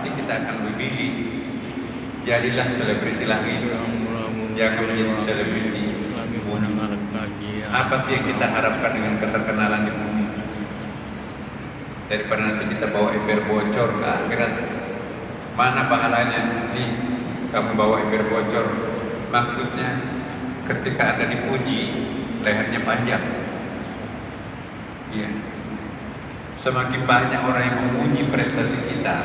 pasti kita akan memilih. Jadilah selebriti langit, jangan menjadi selebriti bumi. Apa sih yang kita harapkan dengan keterkenalan di bumi? Daripada nanti kita bawa ember bocor ke akhirat, mana pahalanya? Nih, kamu bawa ember bocor, maksudnya ketika Anda dipuji, lehernya panjang. Iya. Semakin banyak orang yang memuji prestasi kita,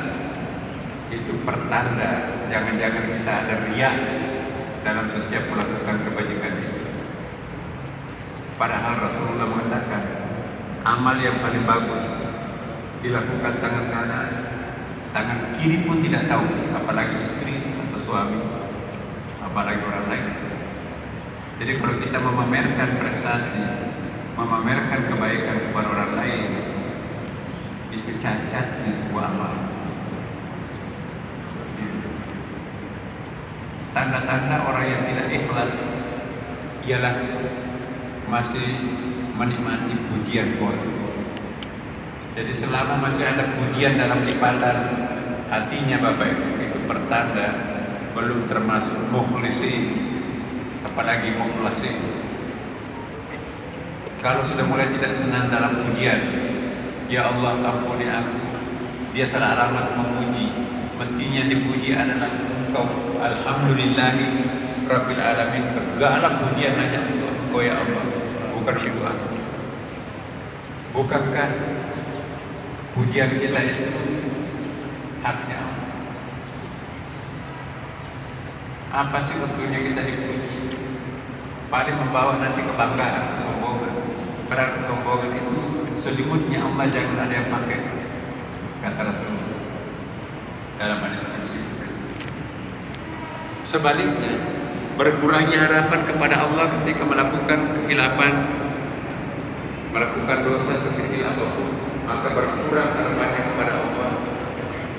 itu pertanda jangan-jangan kita ada riya dalam setiap melakukan kebajikan itu. Padahal Rasulullah mengatakan amal yang paling bagus dilakukan tangan kanan, tangan kiri pun tidak tahu, apalagi istri atau suami, apalagi orang lain. Jadi kalau kita memamerkan prestasi, memamerkan kebaikan kepada orang lain, itu cacatnya sebuah amal. Tanda-tanda orang yang tidak ikhlas ialah masih menikmati pujian orang. Jadi selama masih ada pujian dalam lipatan hatinya Bapak Ibu, itu pertanda belum termasuk mukhlisin, apalagi mukhlasin. Kalau sudah mulai tidak senang dalam pujian, ya Allah ampuni aku, dia salah alamat memuji. Mestinya dipuji adalah Engkau, alhamdulillahi rabbil alamin, segala pujian hanya untuk Engkau ya Allah, bukan untuk aku. Bukankah pujian kita itu haknya Allah? Apa sih bentuknya kita dipuji? Paling membawa nanti kebanggaan, kesombongan. Padahal kesombongan itu selimutnya Allah jangan ada yang pakai, kata Rasulullah dalam hadis qudsi. Sebaliknya, berkurangnya harapan kepada Allah ketika melakukan kehilapan, melakukan dosa sekecil apapun, maka berkurang harapannya kepada Allah.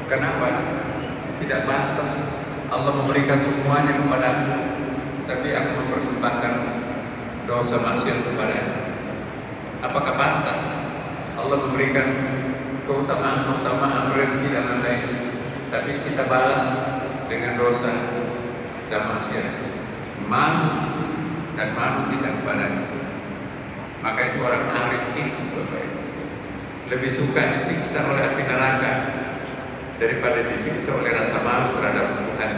Kenapa? Tidak pantas Allah memberikan semuanya kepadamu, tapi aku mempersembahkan dosa maksiat kepada-Nya. Apakah pantas Allah memberikan keutamaan rezeki dan lain-lain, tapi kita balas dengan dosa dan maksiat? Malu dan malu kita kepada-Nya. Maka itu orang arif itu lebih suka disiksa oleh api neraka daripada disiksa oleh rasa malu terhadap Tuhan.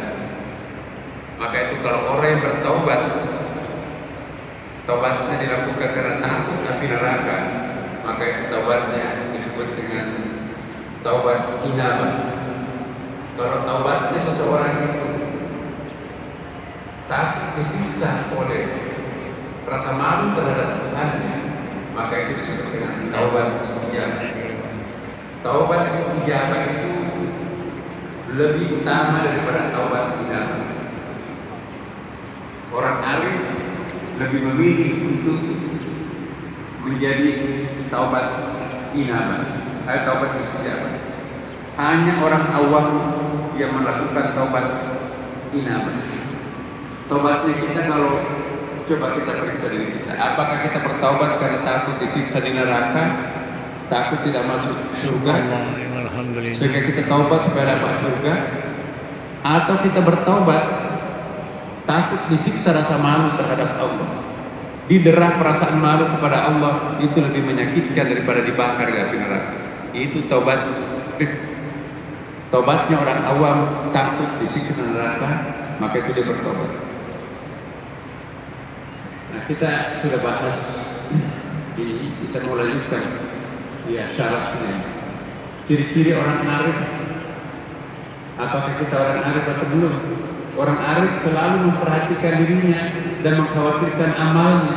Maka itu kalau orang yang bertaubat, taubatnya dilakukan karena takut api neraka, maka itu taubatnya disebut dengan taubat inabah. Kalau taubatnya seseorang itu tak disiksa oleh rasa malu terhadap Tuhannya, maka itu disebut dengan taubat istijabah. Taubat istijabah itu lebih utama daripada taubat inabah. Orang alim lebih memilih untuk menjadi taubat inabah, taubat istijabah. Hanya orang awam yang melakukan taubat inabah. Taubatnya kita, kalau coba kita periksa diri kita, apakah kita bertaubat karena takut disiksa di neraka, takut tidak masuk surga, sehingga kita taubat supaya dapat surga, atau kita bertaubat takut disiksa rasa malu terhadap Allah, diderah perasaan malu kepada Allah, itu lebih menyakitkan daripada dibakar di api neraka. Itu taubatnya orang awam, takut disiksa neraka, maka itu dia bertobat. Nah, kita sudah bahas ini, kita mau lanjutkan ya syaratnya. Ciri-ciri orang arif. Apakah kita orang arif atau belum? Orang arif selalu memperhatikan dirinya dan mengkhawatirkan amalnya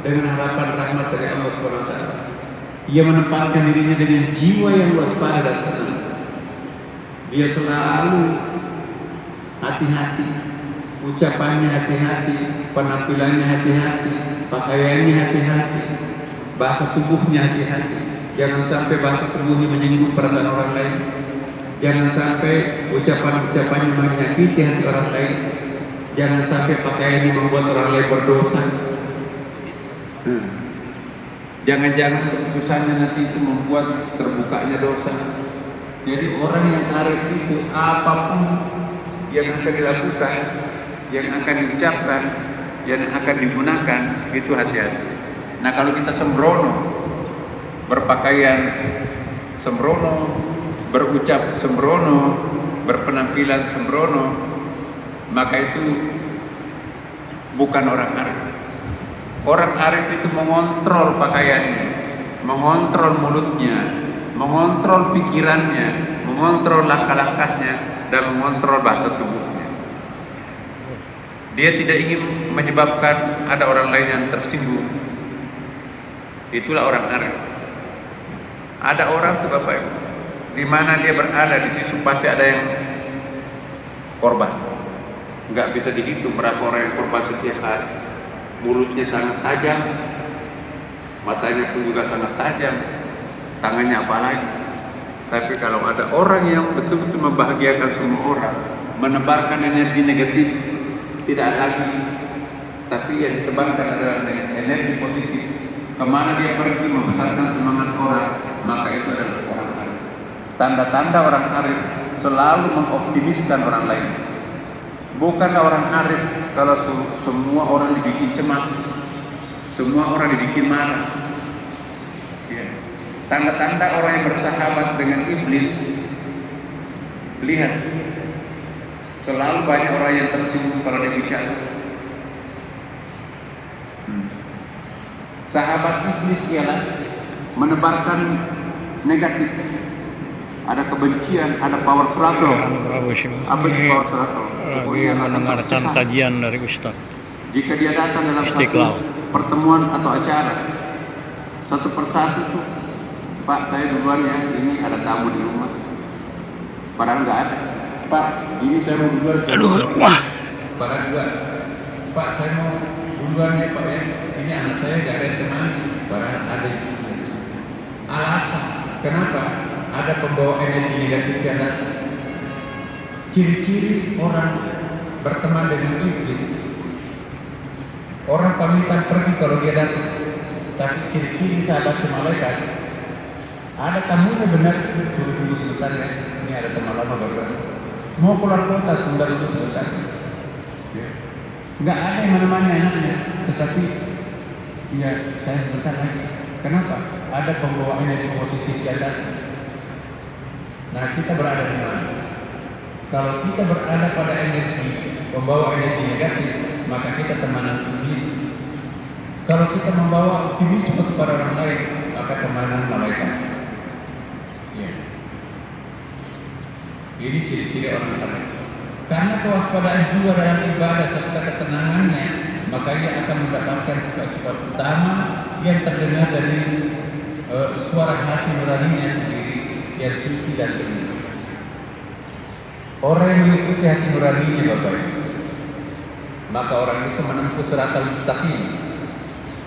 dengan harapan rahmat dari Allah SWT. Ia menempatkan dirinya dengan jiwa yang waspada dan tenang. Dia selalu hati-hati, ucapannya hati-hati, penampilannya hati-hati, pakaiannya hati-hati, bahasa tubuhnya hati-hati. Jangan sampai bahasa tubuhnya menyinggung perasaan orang lain. Jangan sampai ucapan-ucapannya menyakiti hati orang lain. Jangan sampai pakaiannya membuat orang lain berdosa. Jangan-jangan keputusannya nanti itu membuat terbukanya dosa. Jadi orang yang arif itu apapun yang akan dilakukan, yang akan diucapkan, yang akan digunakan, itu hati-hati. Nah kalau kita sembrono, berpakaian sembrono, berucap sembrono, berpenampilan sembrono, maka itu bukan orang arif. Orang arif itu mengontrol pakaiannya, mengontrol mulutnya, mengontrol pikirannya, mengontrol langkah-langkahnya, dan mengontrol bahasa tubuhnya. Dia tidak ingin menyebabkan ada orang lain yang tersinggung. Itulah orang arif. Ada orang tuh Bapak Ibu, di mana dia berada di situ pasti ada yang korban. Nggak bisa dihitung berapa orang yang korban setiap hari. Mulutnya sangat tajam, matanya pun juga sangat tajam, tangannya apalagi. Tapi kalau ada orang yang betul-betul membahagiakan semua orang, menebarkan energi negatif, tidak lagi, tapi yang ditebarkan adalah energi positif. Kemana dia pergi membesarkan semangat orang, maka itu adalah orang arif. Tanda-tanda orang arif selalu mengoptimiskan orang lain. Bukanlah orang arif kalau semua orang dibikin cemas, semua orang dibikin marah. Ya. Tanda-tanda orang yang bersahabat dengan iblis, lihat, selalu banyak orang yang tersinggung kalau dia bicara. Sahabat iblis ialah menebarkan negatif, ada kebencian, ada power struggle. Apa itu power struggle? Lagi mendengarkan kajian dari Ustaz. Jika dia datang dalam Istiqlal, satu pertemuan atau acara, satu persatu tuh, Pak saya duluan ya, ini ada tamu di rumah. Padahal nggak ada. Pak, ini saya mau duluan. Aduh, wah. Padahal enggak. Pak saya mau duluan ya Pak ya. Ini anak saya nggak ada yang teman. Padahal ada. Alasan kenapa? Ada pembawa energi negatif yang datang. Ciri-ciri orang berteman dengan iblis, orang pamitan pergi kalau dia datang. Tapi ciri-ciri sahabat malaikat, ada tamunya benar, suruh tunggu sebentar ya. Ini ada teman lama baru mau keluar kota, tunggu dulu sebentar. Ya. Nggak ada yang mana-mana enaknya, tetapi ya saya sebentar lagi. Kenapa? Ada pembawa energi positif yang datang. Nah kita berada di mana? Kalau kita berada pada energi, membawa energi negatif, maka kita temanan iblis. Kalau kita membawa optimisme kepada orang lain, maka temanan malaikat. Ya. Ini ciri-ciri orang arif. Karena kewaspadaan jiwa dalam ibadah serta ketenangannya, maka ia akan mendapatkan sifat-sifat utama yang terdengar dari suara hati nuraninya sendiri yang suci dan benar. Orang yang mengikuti hati nuraninya Bapak Ibu, maka orang itu menempuh siratal mustaqim.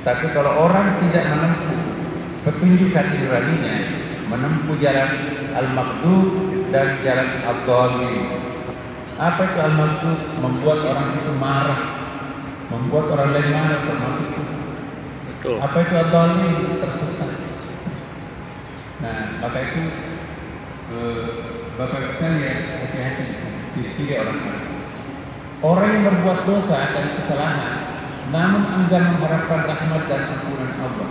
Tapi kalau orang tidak menempuh petunjuk hati nuraninya, menempuh jalan al-maghdub dan jalan ad-dhalin. Apa itu al-maghdub? Membuat orang itu marah, membuat orang lain marah, termasuk itu. Betul. Apa itu ad-dhalin? Tersesat. Nah, maka itu Bapak sekalian, hati-hati di orang arif. Orang yang berbuat dosa dan kesalahan, namun enggan mengharapkan rahmat dan ampunan Allah,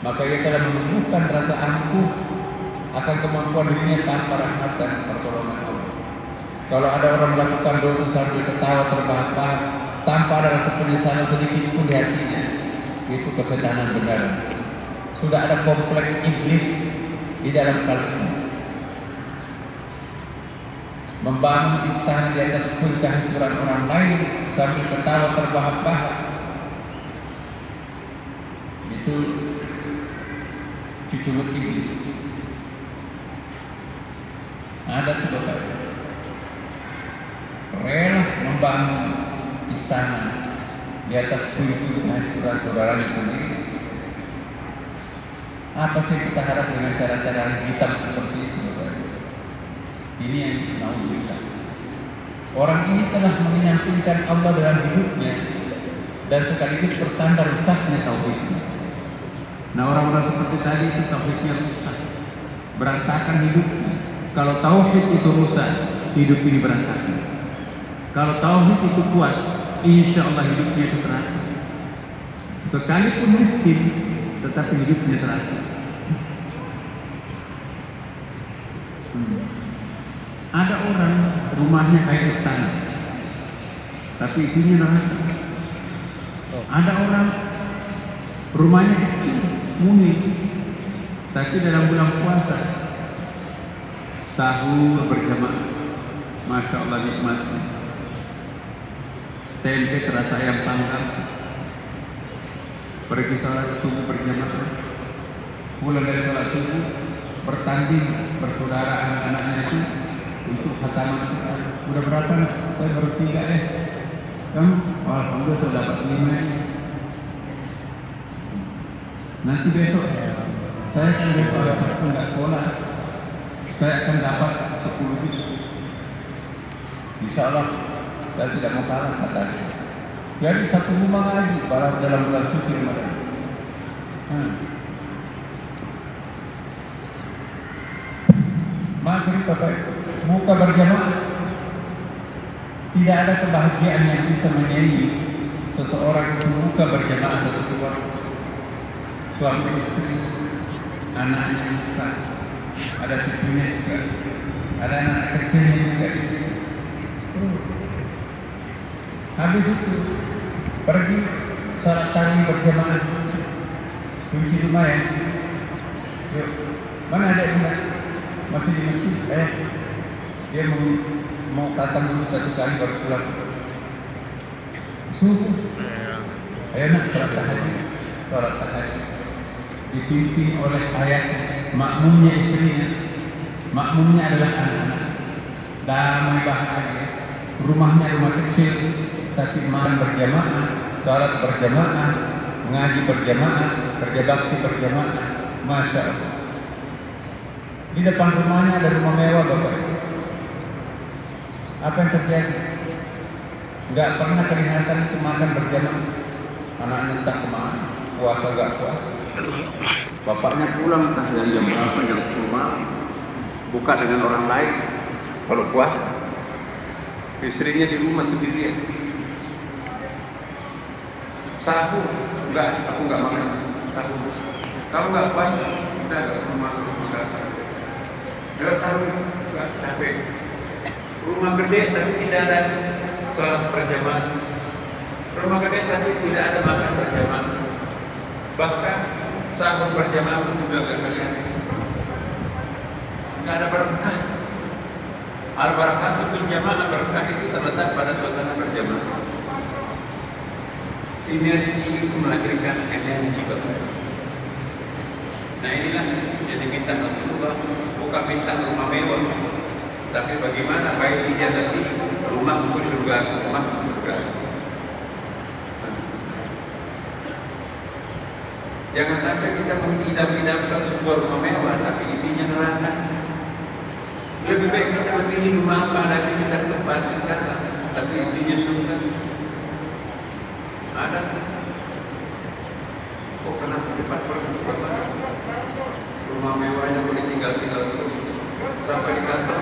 maka ia telah menumbuhkan rasa angkuh akan kemampuan dirinya tanpa rahmat dan pertolongan Allah. Kalau ada orang melakukan dosa sambil ketawa terbahak-bahak, tanpa ada rasa penyesalan sedikit pun di hatinya, itu kesedaran benar. Sudah ada kompleks iblis di dalam kalbunya. Membangun istana di atas puing kehancuran orang lain sambil ketawa terbahak-bahak, itu cucurut iblis. Ada tuh Bapak, rela membangun istana di atas puing kehancuran saudaranya sendiri. Apa sih kita harap dengan cara-cara hitam seperti itu Bapak? Ini yang naudzubillah. Orang ini telah menyampingkan Allah dalam hidupnya dan sekaligus pertanda rusaknya tauhidnya. Nah orang-orang seperti tadi itu tauhidnya rusak, berantakan hidupnya. Kalau tauhid itu rusak, hidup ini berantakan. Kalau tauhid itu kuat, insya Allah hidupnya itu teratur. Sekalipun miskin, tetapi hidupnya teratur. Ada orang rumahnya kayak istana, tapi isinya neraka. Ada orang rumahnya kecil, muni, tapi dalam bulan puasa sahur berjamaah, masya Allah nikmatnya. Tempe terasa ayam panggang, pergi sholat subuh berjamaah, pulang dari sholat subuh bertanding bersaudara anak-anaknya itu untuk khataman Quran. Udah berapa nak? Saya baru 3 Kamu? Oh, alhamdulillah saya dapat 5 ini. Nanti besok saya kan besok ada Sabtu nggak sekolah, saya akan dapat 10 juz. Insya Allah saya tidak mau kalah katanya. Jadi satu rumah lagi dalam bulan suci Ramadan. Maghrib Bapak buka berjamaah. Tidak ada kebahagiaan yang bisa menyanyi seseorang itu buka berjamaah satu keluarga. Suami istri, anaknya juga, ada cucunya juga, ada anak kecilnya juga di sini. Habis itu pergi salat tarawih berjamaah, kunci rumah ya. Yuk, mana ada ini? Masih di masjid, dia mau khatam dulu 1 kali baru pulang. Subuh, ayo nak salat tahajud. Dipimpin oleh ayat, makmumnya istrinya, makmumnya adalah anak-anak. Damai bahagia, rumahnya rumah kecil, tapi makan berjamaah, salat berjamaah, ngaji berjamaah, kerja bakti berjamaah, masya Allah. Di depan rumahnya ada rumah mewah Bapak. Apa yang terjadi? Nggak pernah kelihatan itu makan berjamaah. Anaknya entah kemana, puasa nggak puasa. Bapaknya pulang entah jam berapa, jam rumah, buka dengan orang lain. Kalau puasa, istrinya di rumah sendirian. Sahur, aku nggak makan sahur. Kalau nggak puasa, udah ke rumah nggak sahur. Dia tahu nggak capek. Rumah gede tapi tidak ada sholat berjamaah. Rumah gede tapi tidak ada makan berjamaah. Bahkan sahur berjamaah pun juga nggak kelihatan. Nggak ada berkah. Al-barakatuh berjamaah, berkah itu terletak pada suasana berjamaah. Sinergi itu melahirkan energi berkah. Nah inilah yang diminta Rasulullah, bukan minta rumah mewah, tapi bagaimana baik dia tadi rumah untuk surga, rumah untuk surga. Jangan sampai kita mengidam-idamkan sebuah rumah mewah tapi isinya neraka. Lebih baik kita memilih rumah apa adanya kita tempati sekarang, tapi isinya surga. Ada. Kok kenapa cepat pergi Bapak? Rumah mewahnya boleh tinggal terus sampai di kantor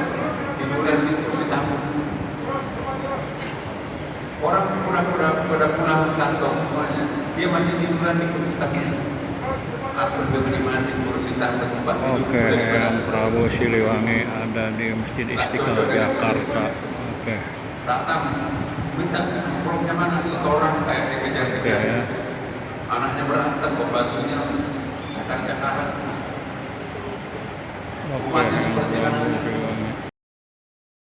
tiduran di kursi tamu. Orang pura-pura pada pulang kantor semuanya, dia masih tiduran di kursi tamu. Aku bagaimana di kursi tamu tempat tidur. Oke, yang Prabowo Siliwangi ada di Masjid Istiqlal Jakarta. Oke. Datang minta nongkrongnya mana, setoran kayak dikejar-kejar. Ya. Anaknya berantem, pembantunya cakar-cakaran. Oke. Umatnya seperti mana?